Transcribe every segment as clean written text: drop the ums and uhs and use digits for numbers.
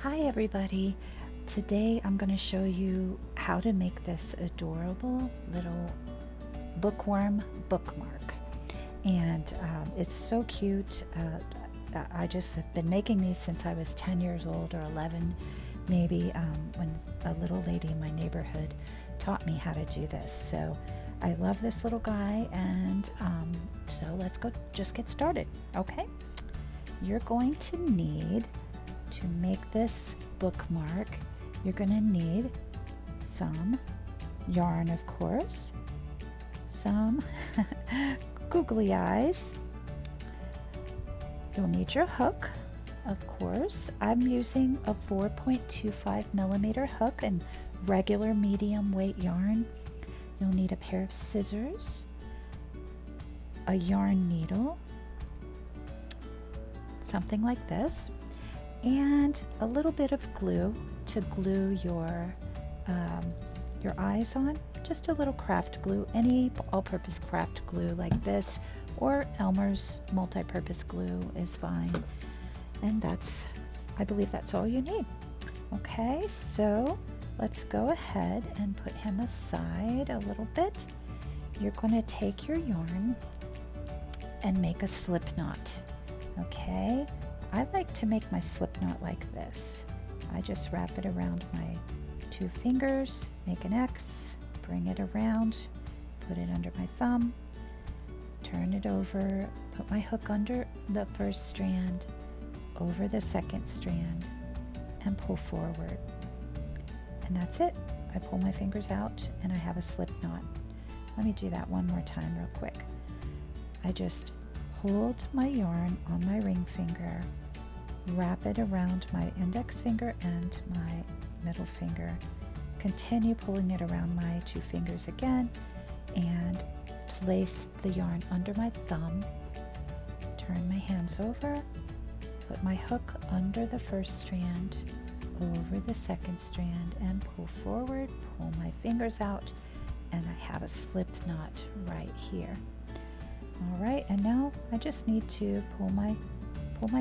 Hi everybody! Today I'm going to show you how to make this adorable little bookworm bookmark. And it's so cute. I just have been making these since I was 10 years old or 11 maybe, when a little lady in my neighborhood taught me how to do this. So I love this little guy, and so let's just get started. Okay, you're going to need to make this bookmark, you're going to need some yarn, of course, some googly eyes. You'll need your hook, of course. I'm using a 4.25 millimeter hook and regular medium weight yarn. You'll need a pair of scissors, a yarn needle, something like this, and a little bit of glue to glue your eyes on. Just a little craft glue, any all-purpose craft glue like this, or Elmer's multi-purpose glue is fine. And I believe that's all you need. Okay, so let's go ahead and put him aside a little bit. You're going to take your yarn and make a slip knot. Okay, I like to make my slip knot like this. I just wrap it around my two fingers, make an X, bring it around, put it under my thumb, turn it over, put my hook under the first strand, over the second strand, and pull forward. And that's it. I pull my fingers out and I have a slip knot. Let me do that one more time real quick. I just hold my yarn on my ring finger, wrap it around my index finger and my middle finger, continue pulling it around my two fingers again, and place the yarn under my thumb, turn my hands over, put my hook under the first strand, over the second strand, and pull forward, pull my fingers out, and I have a slip knot right here. All right, and now I just need to pull my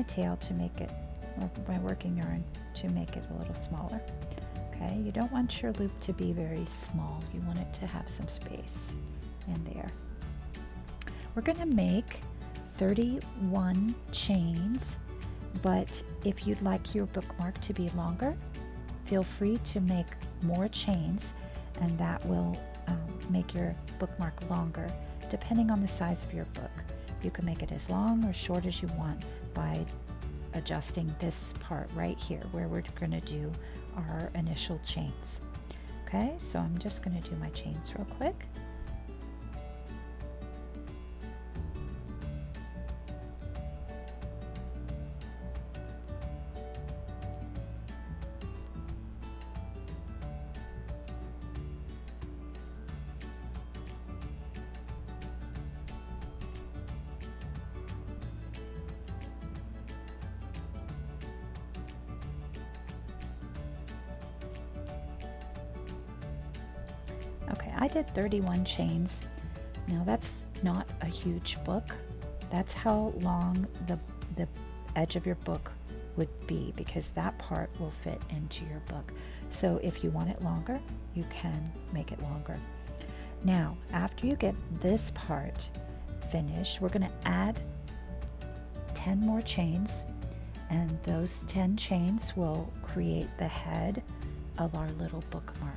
tail to make it, or my working yarn to make it a little smaller. Okay, you don't want your loop to be very small. You want it to have some space in there. We're going to make 31 chains, but if you'd like your bookmark to be longer, feel free to make more chains, and that will make your bookmark longer depending on the size of your book. You can make it as long or short as you want by adjusting this part right here where we're going to do our initial chains. Okay, so I'm just going to do my chains real quick. Okay, I did 31 chains. Now that's not a huge book. That's how long the edge of your book would be, because that part will fit into your book. So if you want it longer, you can make it longer. Now, after you get this part finished, we're going to add 10 more chains, and those 10 chains will create the head of our little bookmark.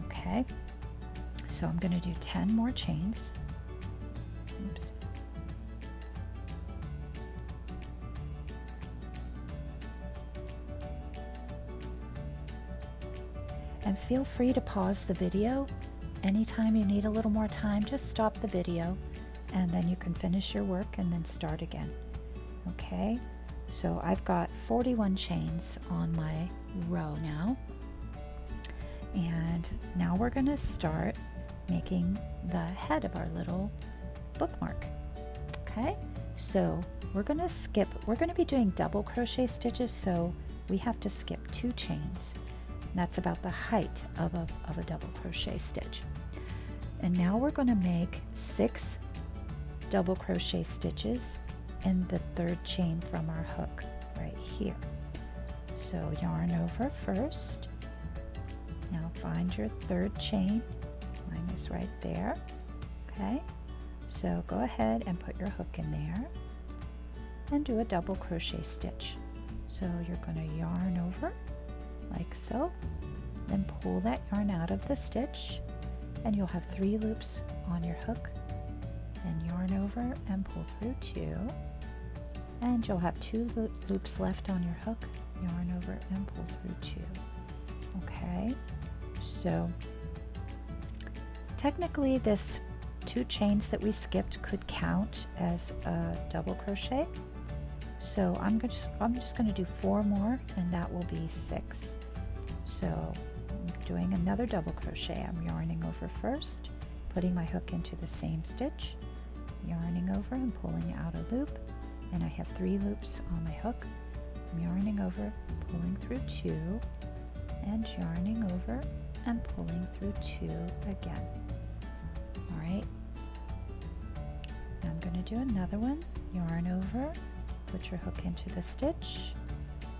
Okay, so I'm going to do 10 more chains. Oops. And feel free to pause the video. Anytime you need a little more time, just stop the video and then you can finish your work and then start again. Okay, so I've got 41 chains on my row now. And now we're going to start making the head of our little bookmark. Okay, so we're going to be doing double crochet stitches, so we have to skip 2 chains. That's about the height of a double crochet stitch. And now we're going to make 6 double crochet stitches in the 3rd chain from our hook right here. So yarn over first. Now find your third chain. Mine is right there. Okay, so go ahead and put your hook in there and do a double crochet stitch. So you're going to yarn over like so, then pull that yarn out of the stitch, and you'll have 3 loops on your hook. Then yarn over and pull through 2, and you'll have 2 loops left on your hook. Yarn over and pull through 2. Okay, so technically this 2 chains that we skipped could count as a double crochet. So I'm just going to do 4 more, and that will be 6. So I'm doing another double crochet. I'm yarning over first, putting my hook into the same stitch, yarning over and pulling out a loop, and I have 3 loops on my hook. I'm yarning over, pulling through 2, and yarning over and pulling through 2 again. All right, now I'm going to do another one. Yarn over, put your hook into the stitch,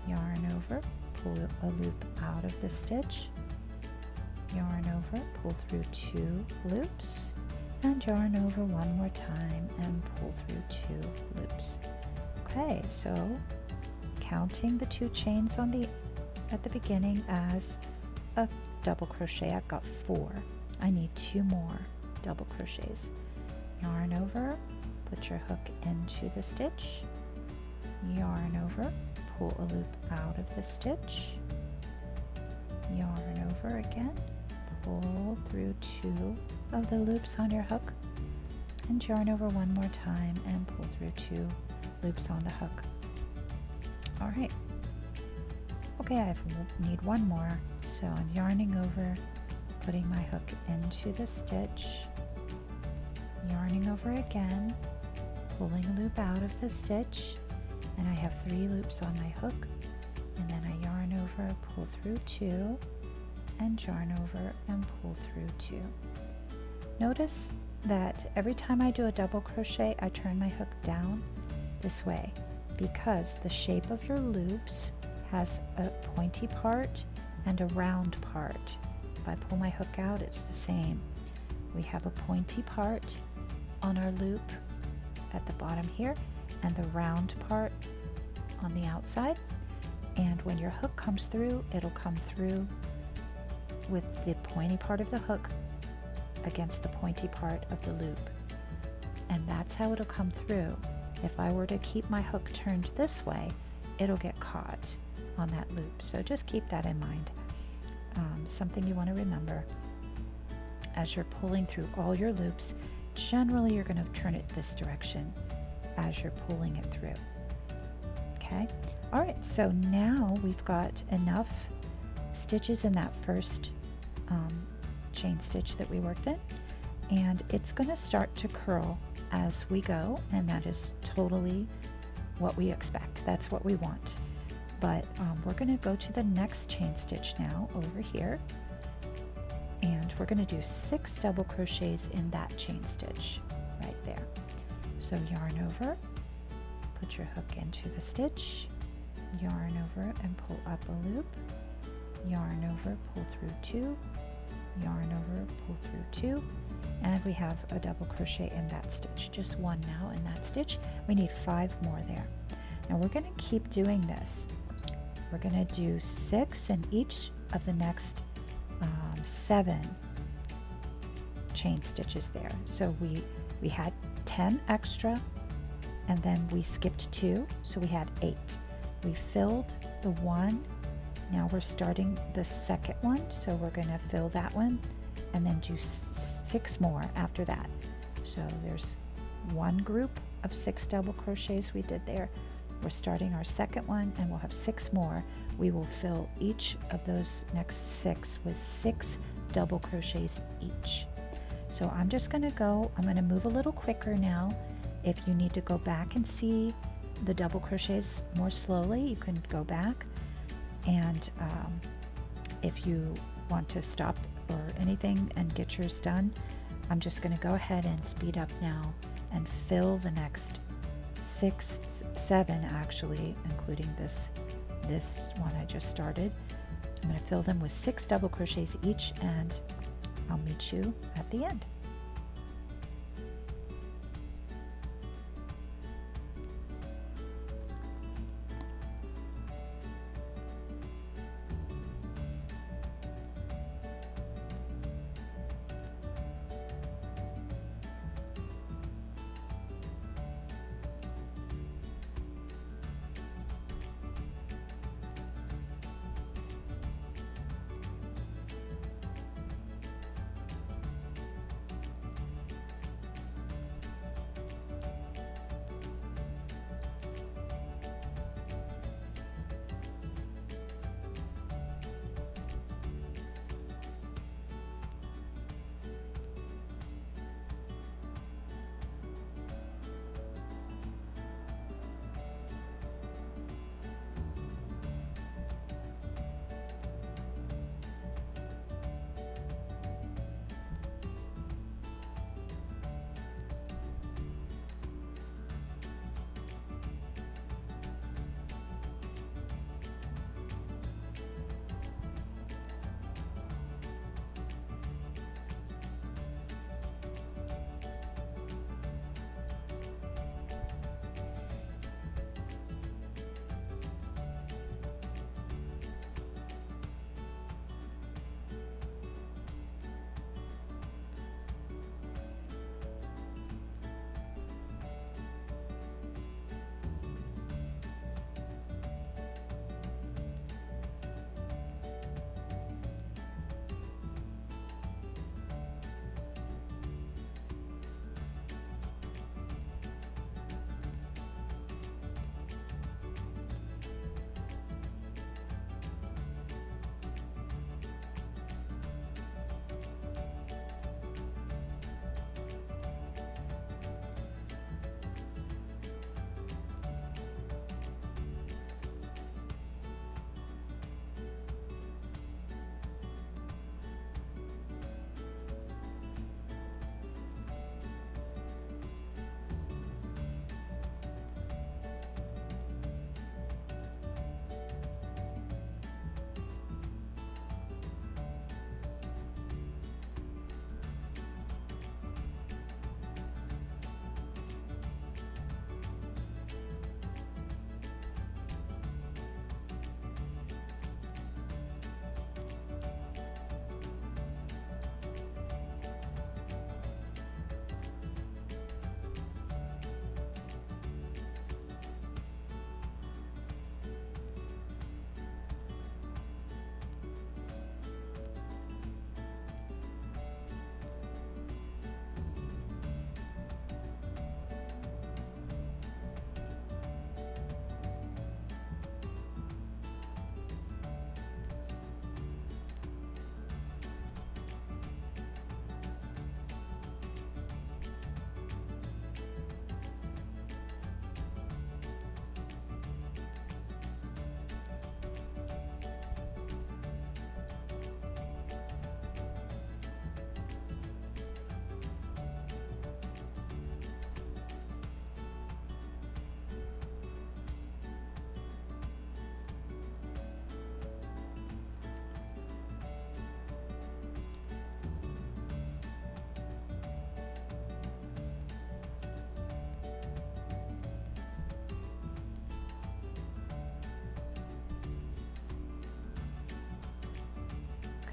yarn over, pull a loop out of the stitch, yarn over, pull through 2 loops, and yarn over one more time and pull through 2 loops. Okay, so counting the 2 chains at the beginning as a double crochet, I've got 4. I need 2 more double crochets. Yarn over, put your hook into the stitch, yarn over, pull a loop out of the stitch, yarn over again, pull through 2 of the loops on your hook, and yarn over one more time and pull through 2 loops on the hook. All right, okay, I need 1 more, so I'm yarning over, putting my hook into the stitch, yarning over again, pulling a loop out of the stitch, and I have 3 loops on my hook, and then I yarn over, pull through 2, and yarn over and pull through 2. Notice that every time I do a double crochet, I turn my hook down this way, because the shape of your loops has a pointy part and a round part. If I pull my hook out, it's the same. We have a pointy part on our loop at the bottom here, and the round part on the outside. And when your hook comes through, it'll come through with the pointy part of the hook against the pointy part of the loop. And that's how it'll come through. If I were to keep my hook turned this way, it'll get caught on that loop. So just keep that in mind. Something you want to remember as you're pulling through all your loops, generally you're going to turn it this direction as you're pulling it through. Okay, all right, so now we've got enough stitches in that first chain stitch that we worked in, and it's going to start to curl as we go, and that is totally what we expect. That's what we want. But we're going to go to the next chain stitch now over here, and we're going to do 6 double crochets in that chain stitch right there. So yarn over, put your hook into the stitch, yarn over and pull up a loop, yarn over, pull through 2, yarn over, pull through 2, and we have a double crochet in that stitch. Just 1 now in that stitch. We need 5 more there. Now we're going to keep doing this. We're going to do 6 in each of the next 7 chain stitches there. So we had 10 extra, and then we skipped 2, so we had 8. We filled the 1. Now we're starting the second one, so we're going to fill that one and then do 6 more after that. So there's 1 group of 6 double crochets we did there. We're starting our second one, and we'll have 6 more. We will fill each of those next 6 with 6 double crochets each. So I'm just going to go, I'm going to move a little quicker now. If you need to go back and see the double crochets more slowly, you can go back. And if you want to stop or anything and get yours done, I'm just going to go ahead and speed up now and fill the next 7 actually, including this this one I just started. I'm going to fill them with 6 double crochets each, and I'll meet you at the end.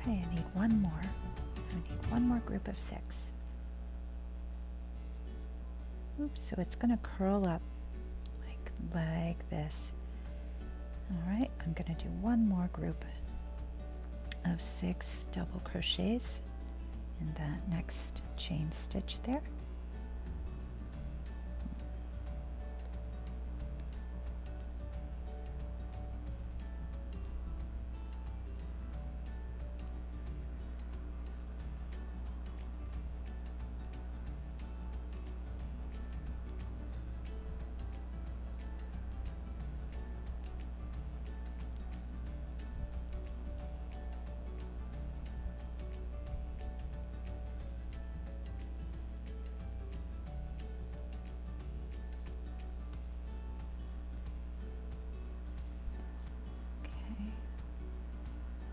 Okay, I need one more. I need one more group of 6. Oops, so it's going to curl up like this. All right, I'm going to do one more group of 6 double crochets in that next chain stitch there.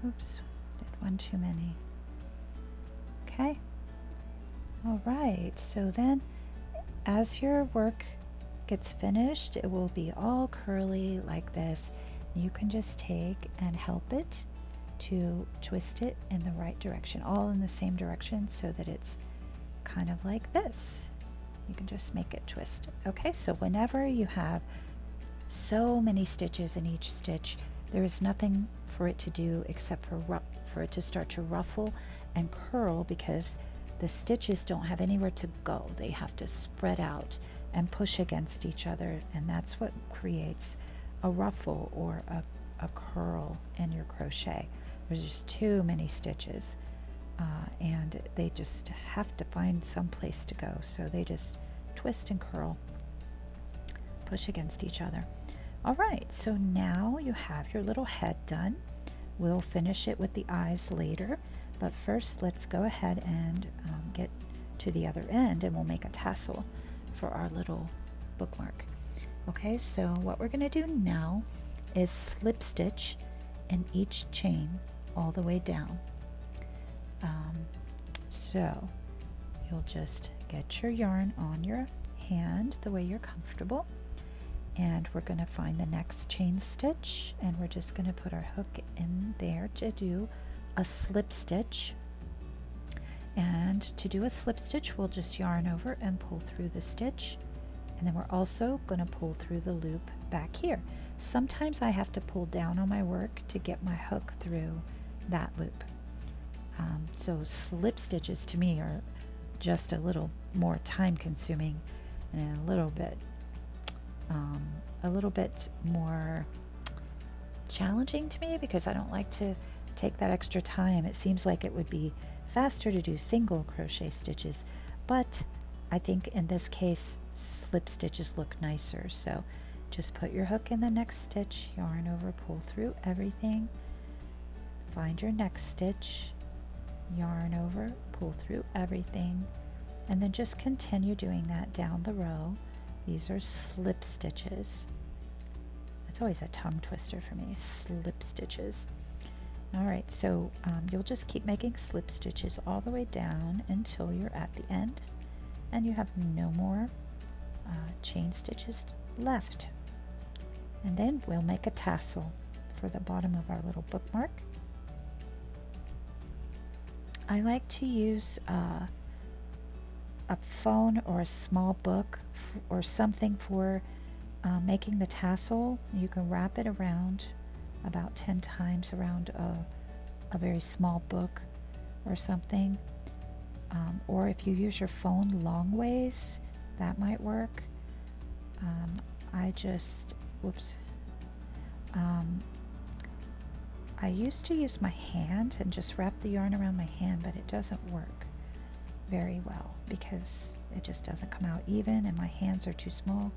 Oops, did one too many. Okay. All right, so then as your work gets finished, it will be all curly like this. You can just take and help it to twist it in the right direction, all in the same direction, so that it's kind of like this. You can just make it twist. Okay, so whenever you have so many stitches in each stitch, there is nothing for it to do except for it to start to ruffle and curl, because the stitches don't have anywhere to go. They have to spread out and push against each other, and that's what creates a ruffle or a curl in your crochet. There's just too many stitches, and they just have to find some place to go, so they just twist and curl, push against each other. All right, so now you have your little head done. We'll finish it with the eyes later, but first let's go ahead and get to the other end, and we'll make a tassel for our little bookmark. Okay, so what we're going to do now is slip stitch in each chain all the way down. So you'll just get your yarn on your hand the way you're comfortable, and we're going to find the next chain stitch, and we're just going to put our hook in there to do a slip stitch. And to do a slip stitch, we'll just yarn over and pull through the stitch, and then we're also going to pull through the loop back here. Sometimes I have to pull down on my work to get my hook through that loop. So slip stitches to me are just a little more time consuming and a little bit more challenging to me, because I don't like to take that extra time. It seems like it would be faster to do single crochet stitches, but I think in this case slip stitches look nicer. So just put your hook in the next stitch, yarn over, pull through everything, find your next stitch, yarn over, pull through everything, and then just continue doing that down the row. These are slip stitches. It's always a tongue twister for me, slip stitches. All right, so you'll just keep making slip stitches all the way down until you're at the end, and you have no more chain stitches left. And then we'll make a tassel for the bottom of our little bookmark. I like to use a phone or a small book or something for making the tassel. You can wrap it around about 10 times around a very small book or something. Or if you use your phone long ways, that might work. I used to use my hand and just wrap the yarn around my hand, but it doesn't work very well because it just doesn't come out even, and my hands are too small,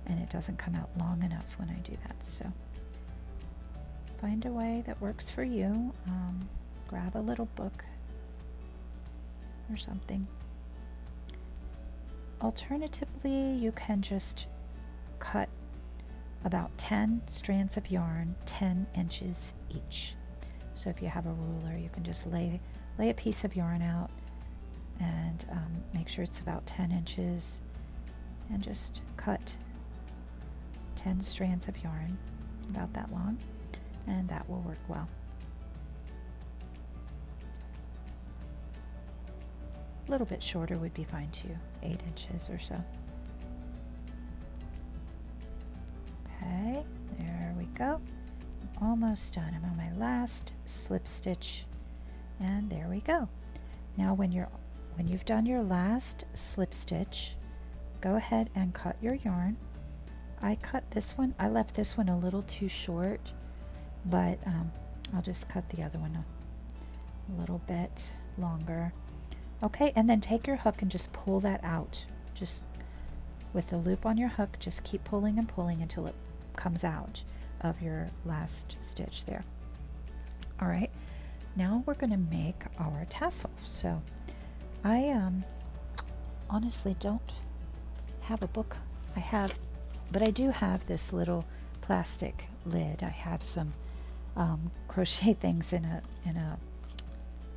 and it doesn't come out long enough when I do that. So find a way that works for you. Grab a little book or something. Alternatively, you can just cut about 10 strands of yarn 10 inches each. So if you have a ruler, you can just lay a piece of yarn out and make sure it's about 10 inches and just cut 10 strands of yarn about that long, and that will work well. A little bit shorter would be fine too, 8 inches or so. Okay, there we go. I'm almost done. I'm on my last slip stitch, and there we go. Now when you've done your last slip stitch, go ahead and cut your yarn. I cut this one. I left this one a little too short, but I'll just cut the other one a little bit longer. Okay, and then take your hook and just pull that out. Just with the loop on your hook, just keep pulling and pulling until it comes out of your last stitch there. All right, now we're going to make our tassel. So I honestly don't have a book. But I do have this little plastic lid. I have some crochet things in a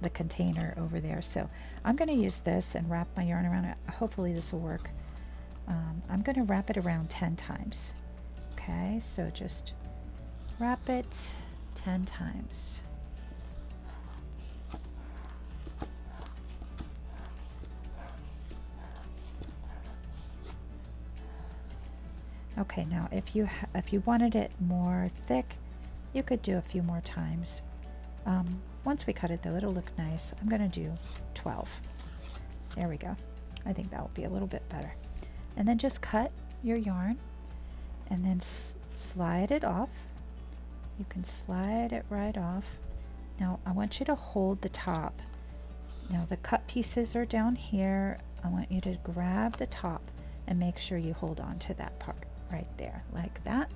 the container over there. So I'm going to use this and wrap my yarn around it. Hopefully this will work. I'm going to wrap it around 10 times. Okay, so just wrap it 10 times. Okay, now if you wanted it more thick, you could do a few more times. Once we cut it though, it'll look nice. I'm going to do 12. There we go. I think that will be a little bit better. And then just cut your yarn and then slide it off. You can slide it right off. Now I want you to hold the top. Now the cut pieces are down here. I want you to grab the top and make sure you hold on to that part right there, like that.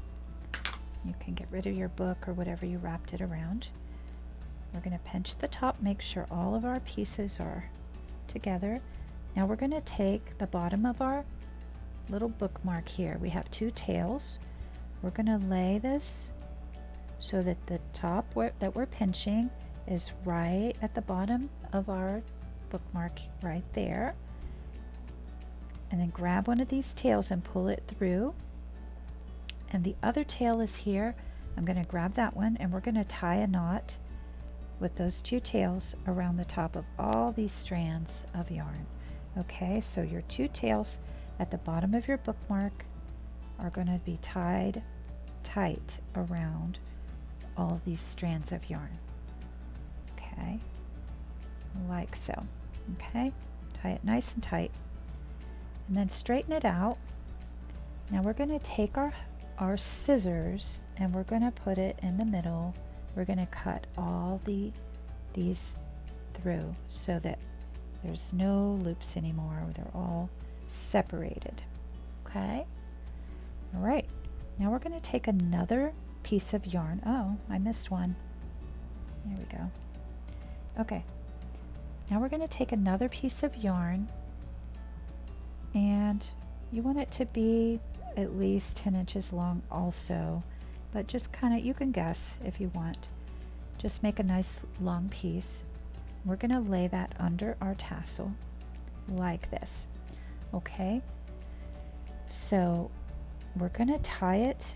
You can get rid of your book or whatever you wrapped it around. We're going to pinch the top, make sure all of our pieces are together. Now we're going to take the bottom of our little bookmark here. We have 2 tails. We're going to lay this so that the top that we're pinching is right at the bottom of our bookmark right there. And then grab one of these tails and pull it through. And the other tail is here. I'm going to grab that one and we're going to tie a knot with those 2 tails around the top of all these strands of yarn. Okay, so your 2 tails at the bottom of your bookmark are going to be tied tight around all of these strands of yarn. Okay, like so. Okay, tie it nice and tight and then straighten it out. Now we're going to take our scissors and we're going to put it in the middle. We're going to cut all these through so that there's no loops anymore. They're all separated. Okay? All right. Now we're going to take another piece of yarn. Oh, I missed one. There we go. Okay. Now we're going to take another piece of yarn and you want it to be at least 10 inches long also, but just kind of, you can guess if you want. Just make a nice long piece. We're going to lay that under our tassel like this. Okay, so we're going to tie it.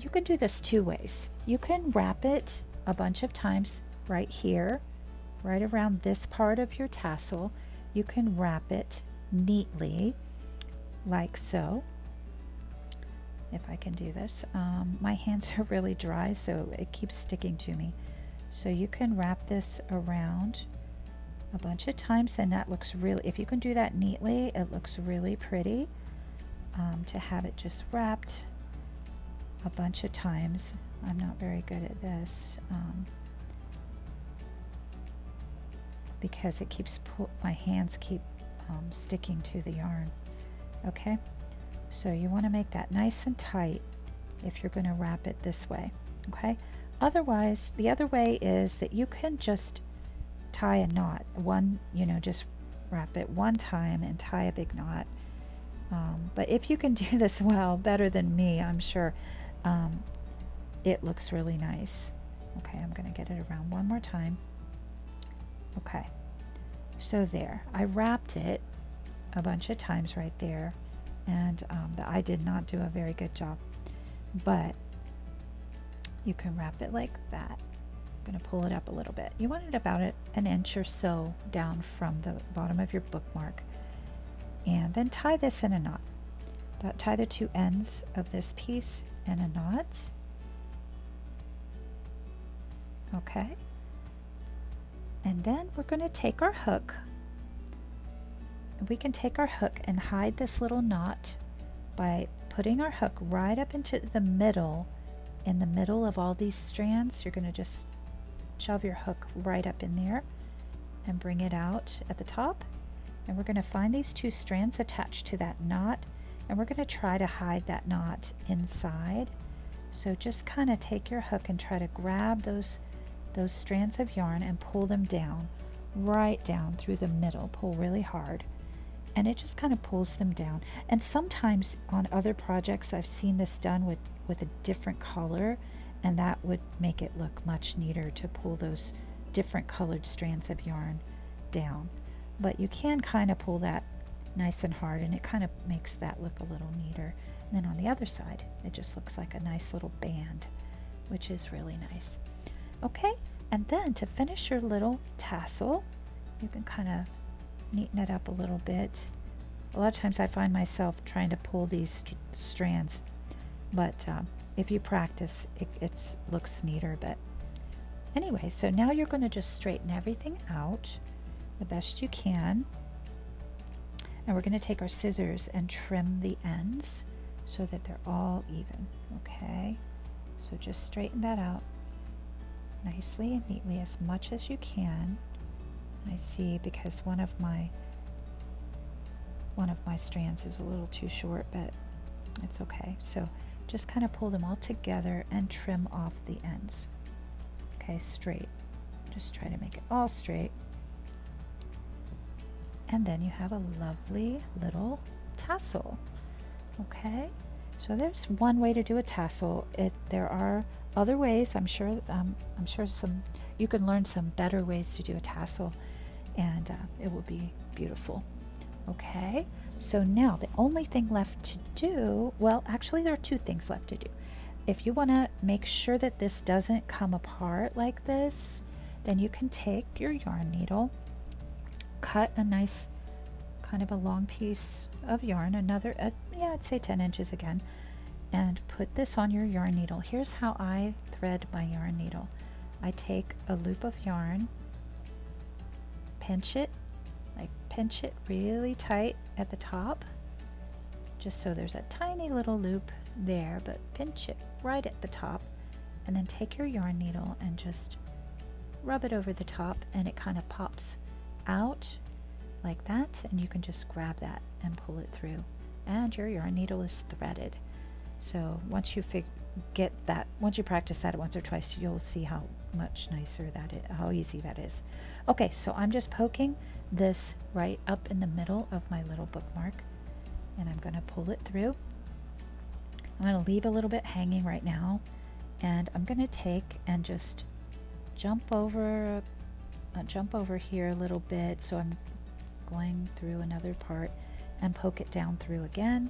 You can do this 2 ways. You can wrap it a bunch of times right here, right around this part of your tassel. You can wrap it neatly like so. If I can do this. My hands are really dry, so it keeps sticking to me. So you can wrap this around a bunch of times, and that looks really, if you can do that neatly, it looks really pretty. To have it just wrapped a bunch of times. I'm not very good at this because it keeps, my hands keep sticking to the yarn. Okay, so you want to make that nice and tight if you're going to wrap it this way. Okay, otherwise the other way is that you can just tie a knot, just wrap it one time and tie a big knot. But if you can do this well, better than me, I'm sure, it looks really nice. Okay, I'm going to get it around one more time. Okay, so there, I wrapped it a bunch of times right there, and I did not do a very good job, but you can wrap it like that. I'm going to pull it up a little bit. You want it about an inch or so down from the bottom of your bookmark, and then tie this in a knot. Tie the 2 ends of this piece in a knot. Okay, and then we're going to take our hook. We can take our hook and hide this little knot by putting our hook right up into the middle, in the middle of all these strands. You're going to just shove your hook right up in there and bring it out at the top. And we're going to find these 2 strands attached to that knot, and we're going to try to hide that knot inside. So just kind of take your hook and try to grab those strands of yarn and pull them down, right down through the middle. Pull really hard, and it just kind of pulls them down. And sometimes on other projects I've seen this done with a different color, and that would make it look much neater to pull those different colored strands of yarn down. But you can kind of pull that nice and hard, and it kind of makes that look a little neater. And then on the other side, it just looks like a nice little band, which is really nice. Okay, and then to finish your little tassel, you can kind of neaten it up a little bit. A lot of times I find myself trying to pull these strands, but if you practice, it looks neater. But anyway, so now you're going to just straighten everything out the best you can. And we're going to take our scissors and trim the ends so that they're all even. Okay, so just straighten that out nicely and neatly as much as you can. I see, because one of my strands is a little too short, but it's okay. So just kind of pull them all together and trim off the ends. Okay, straight. Just try to make it all straight. And then you have a lovely little tassel. Okay, so there's one way to do a tassel. There are other ways. I'm sure you can learn some better ways to do a tassel, and it will be beautiful. Okay, so now the only thing left to do, well, actually there are two things left to do. If you want to make sure that this doesn't come apart like this, then you can take your yarn needle, cut a nice kind of a long piece of yarn, I'd say 10 inches again, and put this on your yarn needle. Here's how I thread my yarn needle. I take a loop of yarn, pinch it really tight at the top, just so there's a tiny little loop there, but pinch it right at the top, and then take your yarn needle and just rub it over the top, and it kind of pops out like that, and you can just grab that and pull it through, and your yarn needle is threaded. So once you once you practice that once or twice, you'll see how much nicer that is, how easy that is. Okay, so I'm just poking this right up in the middle of my little bookmark, and I'm going to pull it through. I'm going to leave a little bit hanging right now, and I'm going to take and just jump over here a little bit, so I'm going through another part, and poke it down through again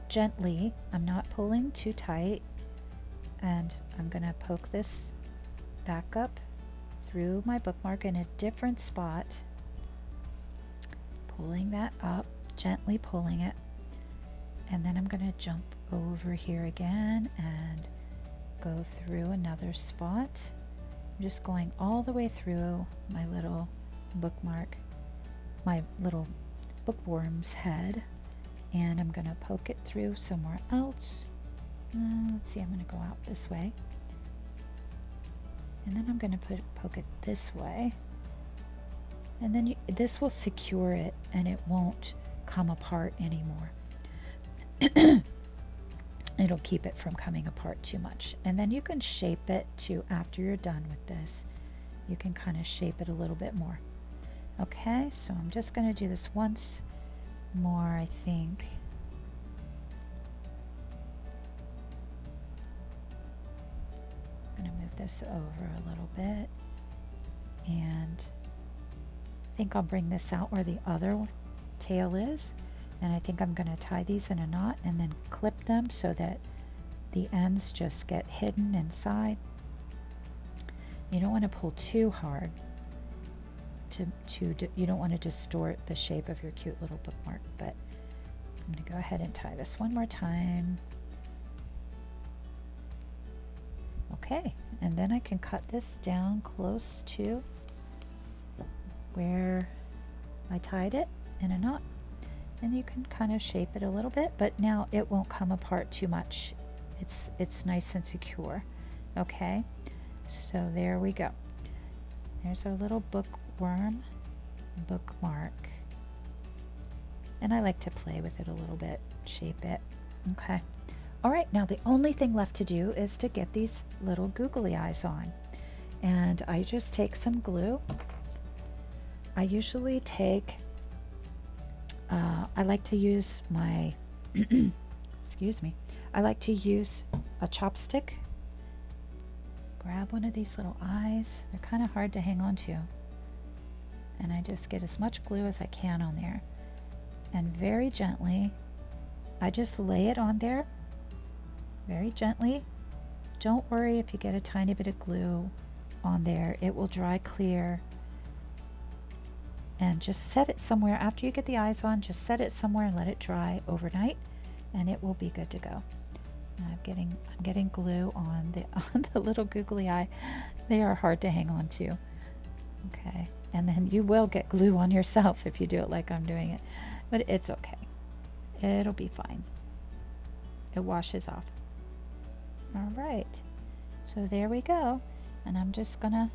gently. I'm not pulling too tight, and I'm going to poke this back up through my bookmark in a different spot, pulling that up, gently pulling it, and then I'm going to jump over here again and go through another spot. I'm just going all the way through my little bookmark, my little bookworm's head, and I'm going to poke it through somewhere else. Let's see, I'm going to go out this way, and then I'm going to poke it this way, and then this will secure it, and it won't come apart anymore. It'll keep it from coming apart too much. And then you can shape it too. After you're done with this, you can kind of shape it a little bit more. Okay, so I'm just going to do this once more, I think. I'm going to move this over a little bit, and I think I'll bring this out where the other tail is, and I think I'm going to tie these in a knot and then clip them so that the ends just get hidden inside. You don't want to pull too hard. You don't want to distort the shape of your cute little bookmark, but I'm going to go ahead and tie this one more time. Okay, and then I can cut this down close to where I tied it in a knot, and you can kind of shape it a little bit, but now it won't come apart too much. It's nice and secure. Okay, so there we go. There's our little bookworm bookmark, and I like to play with it a little bit, shape it. Okay, all right, now the only thing left to do is to get these little googly eyes on, and I just take some glue. I usually take I like to use my excuse me, I like to use a chopstick grab one of these little eyes. They're kind of hard to hang on to. And I just get as much glue as I can on there. And very gently, I just lay it on there, very gently. Don't worry if you get a tiny bit of glue on there. It will dry clear. And just set it somewhere. After you get the eyes on, just set it somewhere and let it dry overnight, and it will be good to go. I'm getting glue on the little googly eye. They are hard to hang on to. Okay, and then you will get glue on yourself if you do it like I'm doing it, but it's okay. It'll be fine. It washes off. All right, so there we go, and I'm just gonna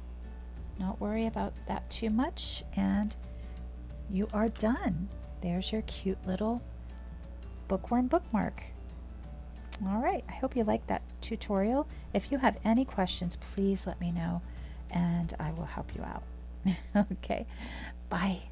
not worry about that too much, and you are done. There's your cute little bookworm bookmark. All right, I hope you liked that tutorial. If you have any questions, please let me know and I will help you out. Okay, bye.